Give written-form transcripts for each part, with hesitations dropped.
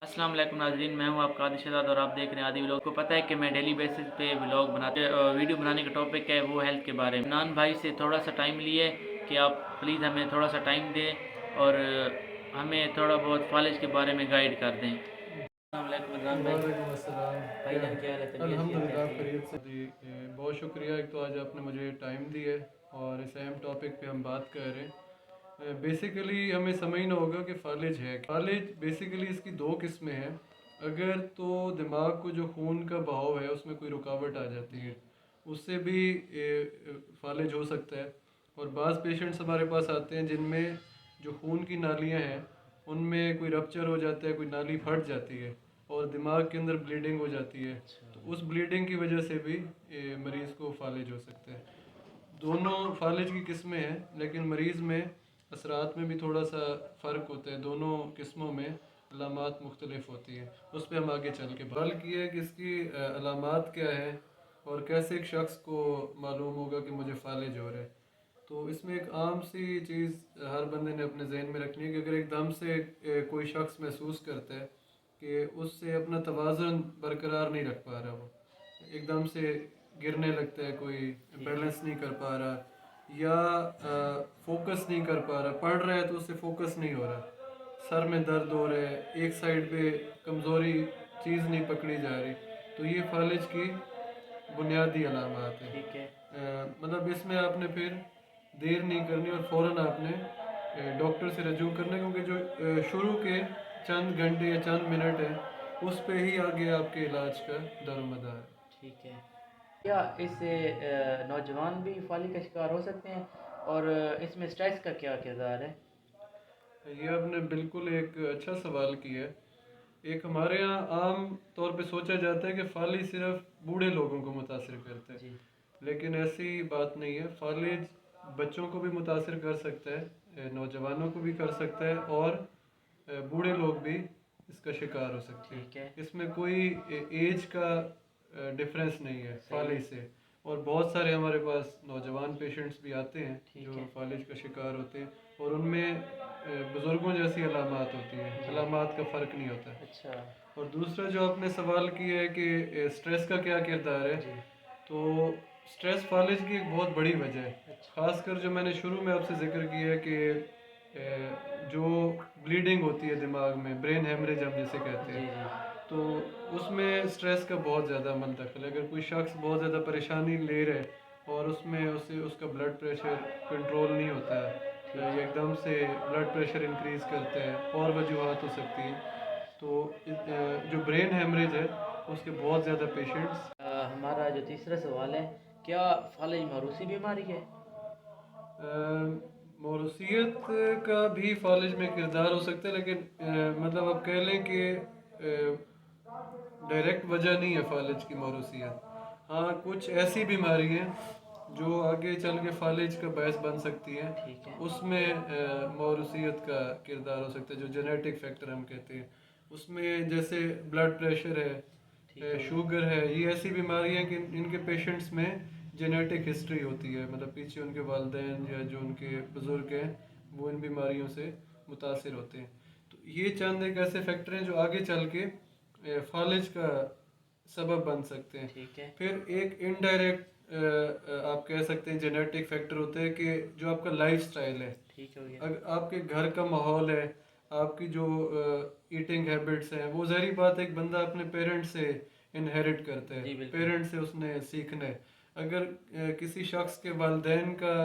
अस्सलाम वालेकुम नाज़रीन, मैं हूं आपका आदिल शहजाद और आप देख रहे हैं आदि व्लॉग। को पता है कि मैं डेली बेसिस पे व्लॉग बनाते वीडियो बनाने का टॉपिक है वो हेल्थ के बारे में। नान भाई से थोड़ा सा टाइम लिए कि आप प्लीज़ हमें थोड़ा सा टाइम दें और हमें थोड़ा बहुत कॉलेज के बारे में गाइड कर दें। अस्सलाम वालेकुम इमरान भाई। वालेकुम अस्सलाम। क्या भाईजान क्या हाल है, तबीयत सेहत अल्हम्दुलिल्लाह कैसी है? खैरियत से जी। बहुत शुक्रिया, एक तो आज आपने मुझे टाइम दिया है और इस अहम टॉपिक पे हम बात कर रहे हैं। बेसिकली हमें समझना होगा कि फालिज है। फालिज बेसिकली इसकी दो किस्में हैं। अगर तो दिमाग को जो खून का बहाव है उसमें कोई रुकावट आ जाती जी। है, उससे भी फालिज हो सकता है। और बाज़ पेशेंट्स हमारे पास आते हैं जिनमें जो खून की नालियाँ हैं उनमें कोई रप्चर हो जाता है, कोई नाली फट जाती है और दिमाग के अंदर ब्लीडिंग हो जाती है। अच्छा। तो उस ब्लीडिंग की वजह से भी मरीज़ को फालिज हो सकता है। दोनों फालिज की किस्में हैं, लेकिन मरीज़ में असरात में भी थोड़ा सा फ़र्क होता है। दोनों किस्मों में अलामात मुख्तलिफ होती हैं। उस पर हम आगे चल के बात की है कि इसकी अलामात क्या है और कैसे एक शख्स को मालूम होगा कि मुझे फालिज हो रहा है। तो इसमें एक आम सी चीज़ हर बंदे ने अपने जहन में रखनी है कि अगर एकदम से कोई शख्स महसूस करता है कि उससे अपना तवाज़ुन बरकरार नहीं रख पा रहा, वो एकदम से गिरने लगता है, कोई ठीक है। बैलेंस नहीं कर पा रहा या फोकस नहीं कर पा रहा, पढ़ रहा है तो उससे फोकस नहीं हो रहा, सर में दर्द हो रहा है, एक साइड पे कमज़ोरी, चीज़ नहीं पकड़ी जा रही, तो ये फालिज की बुनियादी अलामात है। ठीक है। मतलब इसमें आपने फिर देर नहीं करनी और फ़ौरन आपने डॉक्टर से रजू करना है, क्योंकि जो शुरू के चंद घंटे या चंद मिनट है उस पे ही आगे आपके इलाज का दारोमदार है। ठीक है। क्या इससे नौजवान भी फाली का शिकार हो सकते हैं और इसमें स्ट्रेस का क्या किरदार है? ये आपने बिल्कुल एक अच्छा सवाल किया है। एक हमारे यहाँ आम तौर पे सोचा जाता है कि फालिज सिर्फ बूढ़े लोगों को मुतासिर करता है, जी। लेकिन ऐसी बात नहीं है। फालिज बच्चों को भी मुतासिर कर सकता है, नौजवानों को भी कर सकता है और बूढ़े लोग भी इसका शिकार हो सकते हैं। ठीक है। इसमें कोई एज का डिफरेंस नहीं है सही है। फालिज से। और बहुत सारे हमारे पास नौजवान पेशेंट्स भी आते हैं ठीक जो है। फालिज का शिकार होते हैं और उनमें बुज़ुर्गों जैसी अलामात होती हैं, जी। अलामात का फ़र्क नहीं होता। अच्छा। और दूसरा जो आपने सवाल किया है कि स्ट्रेस का क्या किरदार है, जी। तो स्ट्रेस फालिज की एक बहुत बड़ी वजह है। अच्छा। ख़ासकर जो मैंने शुरू में आपसे ज़िक्र किया है कि जो ब्लीडिंग होती है दिमाग में, ब्रेन हेमरेज हम जिसे कहते जी हैं, जी। तो उसमें स्ट्रेस का बहुत ज़्यादा अमल दखल है। अगर कोई शख्स बहुत ज़्यादा परेशानी ले रहा है और उसमें उसे उसका ब्लड प्रेशर कंट्रोल नहीं होता है, ठीक या है। एकदम से ब्लड प्रेशर इंक्रीज़ करता है, और वजूहत हो सकती हैं, तो जो ब्रेन हेमरेज है उसके बहुत ज़्यादा पेशेंट्स। हमारा जो तीसरा सवाल है, क्या फालिज मारूसी बीमारी है? मौरूसियत का भी फालिज में किरदार हो सकता है, लेकिन मतलब आप कह लें कि डायरेक्ट वजह नहीं है फालिज की मौरूसियत। हाँ, कुछ ऐसी बीमारी हैं जो आगे चल के फालिज का बायस बन सकती हैं, ठीक तो है। उसमें मौरूसियत का किरदार हो सकता है, जो जेनेटिक फैक्टर हम कहते हैं उसमें, जैसे ब्लड प्रेशर है, ठीक हो गया। शुगर है। ये ऐसी बीमारियां कि इनके पेशेंट्स में जेनेटिक हिस्ट्री होती है, मतलब पीछे उनके वालदेन या जो उनके बुज़ुर्ग हैं वो इन बीमारियों से मुतासिर होते हैं। तो ये चंद एक ऐसे फैक्टर हैं जो आगे चल के फालिज का सबब बन सकते हैं। ठीक है। फिर एक इनडायरेक्ट आप कह सकते हैं जेनेटिक फैक्टर होते हैं कि जो आपका लाइफ स्टाइल है, ठीक हो गया। अगर आपके घर का माहौल है, आपकी जो ईटिंग हैबिट्स हैं, वो ज़ाहिर बात है एक बंदा अपने पेरेंट्स से इनहेरिट करता है, जी बिल्कुल। पेरेंट्स से उसने सीखना है। अगर किसी शख्स के वालदेन का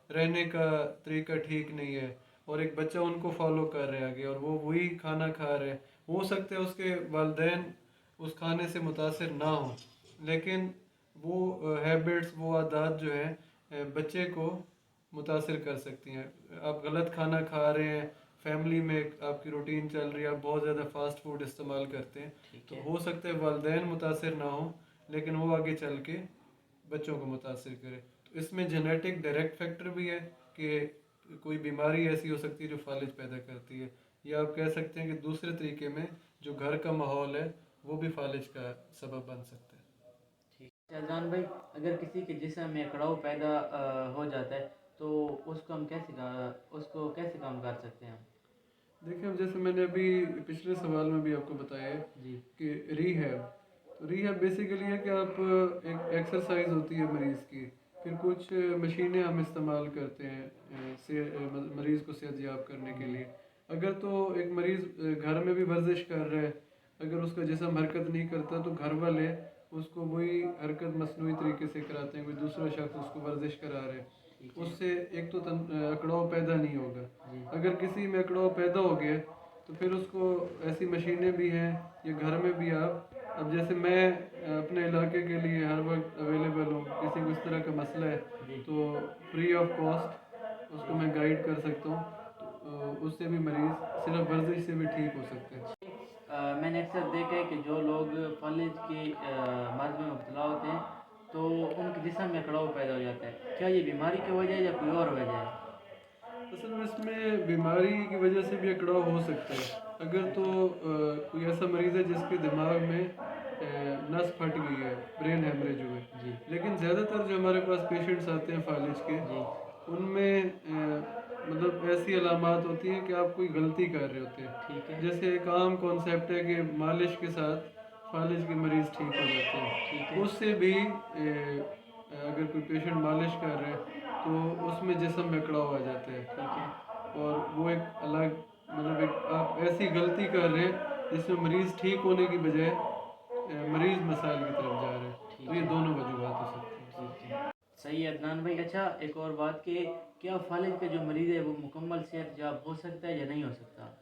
रहने का तरीका ठीक नहीं है और एक बच्चा उनको फॉलो कर रहा है आगे और वो वही खाना खा रहे हैं, हो सकता है उसके वालदेन उस खाने से मुतासिर ना हो, लेकिन वो हैबिट्स, वो आदत जो हैं बच्चे को मुतासिर कर सकती हैं। आप गलत खाना खा रहे हैं, फैमिली में आपकी रूटीन चल रही है, आप बहुत ज़्यादा फास्ट फूड इस्तेमाल करते हैं, ठीक तो है। हो सकता है वालदेन मुतासिर ना हो, लेकिन वो आगे चल के बच्चों को मुतासिर करे। तो इसमें जेनेटिक डायरेक्ट फैक्टर भी है कि कोई बीमारी ऐसी हो सकती है जो फालिज पैदा करती है, या आप कह सकते हैं कि दूसरे तरीके में जो घर का माहौल है वो भी फालिज का सबब बन सकता है। ठीक। शहजान भाई, अगर किसी के जिस्म में कड़ाव पैदा हो जाता है तो उसको कैसे काम कर सकते हैं हम? देखिए, अब जैसे मैंने अभी पिछले सवाल में भी आपको बताया है जी कि रीहैब, तो रीहैब बेसिकली है कि आप एक एक्सरसाइज होती है मरीज़ की, फिर कुछ मशीनें हम इस्तेमाल करते हैं मरीज़ को सेहतयाब करने के लिए। अगर तो एक मरीज़ घर में भी वर्जिश कर रहा है, अगर उसका जिस्म हरकत नहीं करता तो घर वाले उसको वही हरकत मसनूई तरीके से कराते हैं, कोई दूसरा शख्स उसको वर्जिश करा रहा है, ठीक है उससे एक तो अकड़ाव पैदा नहीं होगा। जी अगर किसी में अकड़ाव पैदा हो गया तो फिर उसको ऐसी मशीनें भी हैं या घर में भी आप, अब जैसे मैं अपने इलाके के लिए हर वक्त अवेलेबल हूँ, किसी को इस तरह का मसला है जी तो फ्री ऑफ कॉस्ट उसको मैं गाइड कर सकता हूँ, तो उससे भी मरीज़ सिर्फ वर्जिश से भी ठीक हो सकते हैं। मैंने अक्सर देखा है कि जो लोग फालिज की मर्ज में मुब्तला होते हैं तो उनके जिस्म में कड़ाव पैदा हो जाता है। क्या ये बीमारी की वजह है या कोई और वजह है? असल में इसमें बीमारी की वजह से भी अकड़ाव हो सकता है। अगर तो कोई ऐसा मरीज़ है जिसके दिमाग में नस फट गई है, ब्रेन हेमरेज हुए, जी लेकिन ज़्यादातर जो हमारे पास पेशेंट्स आते हैं फालिज के, जी उनमें मतलब ऐसी अलामात होती हैं कि आप कोई गलती कर रहे होते हैं। ठीक है जैसे एक आम कॉन्सेप्ट है कि मालिश के साथ फालिज के मरीज़ ठीक हो जाते ठीक हैं। है उससे भी अगर कोई पेशेंट मालिश कर रहे हैं तो उसमें जिस्म में कड़ाव आ जाता है, ठीक है और वो एक अलग मतलब एक आप ऐसी गलती कर रहे हैं जिसमें मरीज़ ठीक होने की बजाय मरीज़ मसाइल की तरफ जा रहे हैं। ठीक तो ये है दोनों वजूहत हो सकती हैं। ठीक है सही है अदनान भाई। अच्छा एक और बात कि क्या फालिज का जो मरीज़ है वो मुकम्मल सेहतयाब हो सकता है या नहीं हो सकता?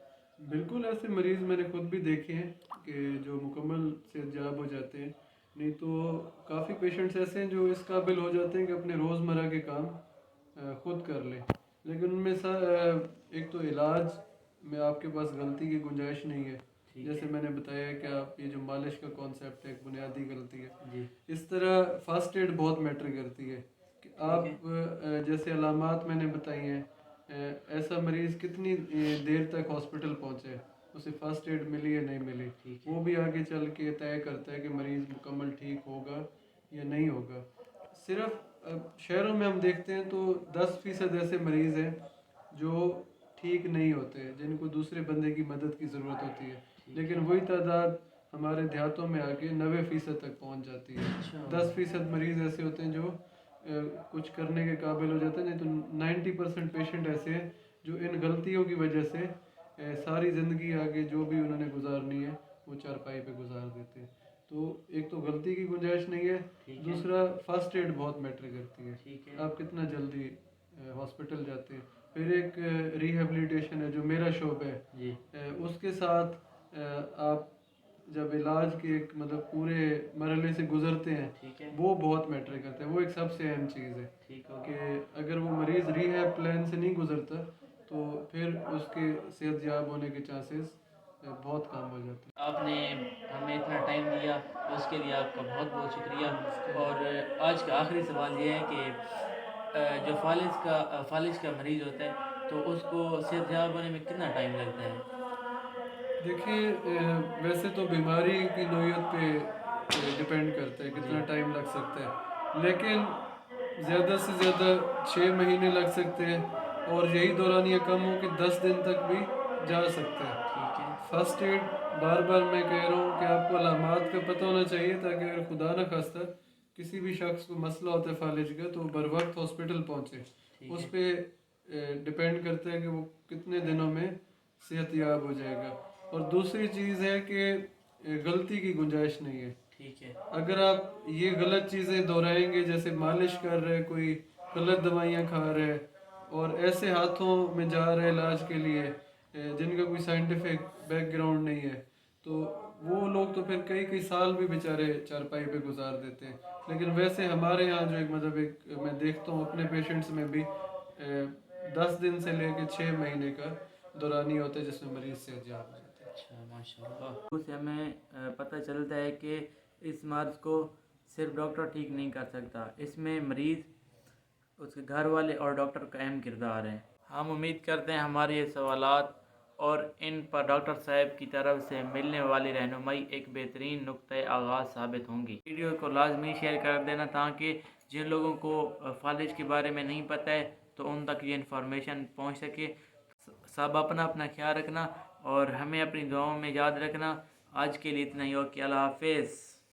बिल्कुल ऐसे मरीज़ मैंने खुद भी देखे हैं कि जो मुकम्मल सेहतयाब हो जाते हैं, नहीं तो काफ़ी पेशेंट्स ऐसे हैं जो इस काबिल हो जाते हैं कि अपने रोज़मर्रा के काम खुद कर लें, लेकिन उनमें एक तो इलाज में आपके पास गलती की गुंजाइश नहीं है। ठीक जैसे है मैंने बताया कि आप ये जो मालिश का कॉन्सेप्ट है एक बुनियादी गलती है। जी इस तरह फर्स्ट एड बहुत मैटर करती है कि ठीक आप है जैसे अलामात मैंने बताई हैं, ऐसा मरीज़ कितनी देर तक हॉस्पिटल पहुँचे, उसे फ़र्स्ट एड मिली या नहीं मिली, ठीक वो है भी आगे चल के तय करता है कि मरीज़ मुकम्मल ठीक होगा या नहीं होगा। सिर्फ शहरों में हम देखते हैं तो 10% ऐसे मरीज़ हैं जो ठीक नहीं होते, जिनको दूसरे बंदे की मदद की ज़रूरत होती है, ठीक लेकिन है वही तादाद हमारे देहातों में आके 90% तक पहुंच जाती है। अच्छा 10% मरीज़ ऐसे होते हैं जो कुछ करने के काबिल हो जाते हैं, नहीं तो 90% पेशेंट ऐसे हैं जो इन गलतियों की वजह से सारी ज़िंदगी आगे जो भी उन्होंने गुजारनी है वो चारपाई पे गुजार देते हैं। तो एक तो गलती की गुंजाइश नहीं है, ठीक है दूसरा फर्स्ट एड बहुत मैटर करती है, ठीक है आप कितना जल्दी हॉस्पिटल जाते हैं। फिर एक रिहेबिलिटेशन है जो मेरा शौक है, जी उसके साथ आप जब इलाज के एक मतलब पूरे मरहले से गुजरते हैं, ठीक है वो बहुत मैटर करता है, वो एक सबसे अहम चीज़ है ठीक हो कि गया अगर वो मरीज़ रिहैब प्लान से नहीं गुजरता तो फिर उसके सेहतयाब होने के चांसेस बहुत कम हो जाते हैं। आपने हमें इतना टाइम दिया उसके लिए आपका बहुत बहुत शुक्रिया। और आज का आखिरी सवाल ये है कि जो फालिज का मरीज़ होता है तो उसको सेहतयाब होने में कितना टाइम लगता है? देखिए, वैसे तो बीमारी की नौयत पे डिपेंड करता है जी कितना टाइम लग सकता है, लेकिन ज़्यादा से ज़्यादा 6 महीने लग सकते हैं, और यही दौरानिया कम हो कि 10 दिन तक भी जा सकता है। ठीक है फर्स्ट एड, बार बार मैं कह रहा हूँ कि आपको अलामात का पता होना चाहिए, ताकि अगर खुदा न खास्ता किसी भी शख्स को मसला होता है फालिज का तो बर वक्त हॉस्पिटल पहुँचे। ठीक उस है पर डिपेंड करता है कि वो कितने दिनों में सेहतयाब हो जाएगा। और दूसरी चीज़ है कि गलती की गुंजाइश नहीं है। ठीक है अगर आप ये गलत चीज़ें दोहराएंगे, जैसे मालिश कर रहे हैं, कोई गलत दवाइयाँ खा रहे हैं और ऐसे हाथों में जा रहे हैं इलाज के लिए जिनका कोई साइंटिफिक बैकग्राउंड नहीं है, तो वो लोग तो फिर कई कई साल भी बेचारे चारपाई पे गुजार देते हैं। लेकिन वैसे हमारे यहाँ जो एक मतलब एक मैं देखता हूँ अपने पेशेंट्स में भी 10 दिन से लेकर 6 महीने का दौरानी होता है जिसमें मरीज सेहतयाब हो जाता है। अच्छा माशाल्लाह। उससे हमें पता चलता है कि इस मर्ज़ को सिर्फ डॉक्टर ठीक नहीं कर सकता, इसमें मरीज़, उसके घर वाले और डॉक्टर का अहम किरदार है। हम उम्मीद करते हैं हमारे ये सवालात और इन पर डॉक्टर साहब की तरफ से मिलने वाली रहनुमाई एक बेहतरीन नुक्ते आगाज़ साबित होंगी। वीडियो को लाजमी शेयर कर देना ताकि जिन लोगों को फालिज के बारे में नहीं पता है तो उन तक ये इन्फॉर्मेशन पहुंच सके। سب اپنا اپنا خیال رکھنا اور ہمیں اپنی دعاؤں میں یاد رکھنا. آج کے لیے اتنا ہی. اوکے, اللہ حافظ.